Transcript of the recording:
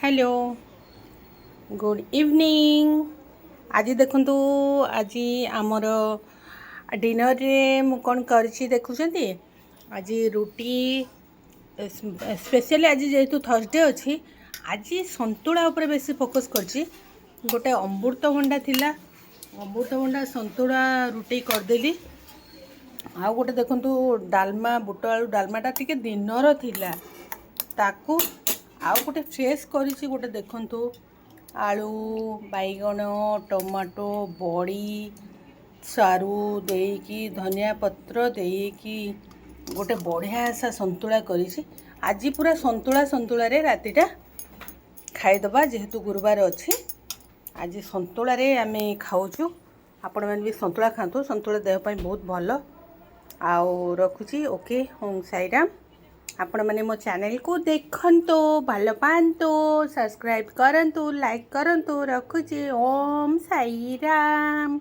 Hello good evening. आज देखु आज आमर डिनर रे मु कौन करछि देखुछंती। आज रुटी स्पेशली आज जेहेतु थर्सडे अच्छी आज संतुला उपरे बेसी फोकस करछि। गोटे अमृतभंडा थिला, अमृतभंडा संतुला रुटी करदेली। आउ गोटे देखंतु डालमा बुट आलू डालमाटा टिके दिनर थिला ताकू आउ गोटे फ्रेश करिछि। गोटे देखंतु आलू बैगण टमाटो बड़ी सारू देकी धनिया पत्र देकी गोटे बढ़िया सा संतुला करिछि। आज पूरा संतुला संतुला रे रातिटा खाइदबा जेहेतु गुरुवार अच्छी आज संतुला रे आमे खाऊछु। आपण मैंने भी संतुला खातु, संतुला देह ପାଇଁ बहुत भल। आउ रखुची ओके ओम साईराम। आपण मैंने मो चैनल को देखंतो भल पांतो सब्सक्राइब करंतु लाइक करंतु। रखुची ओम साईराम।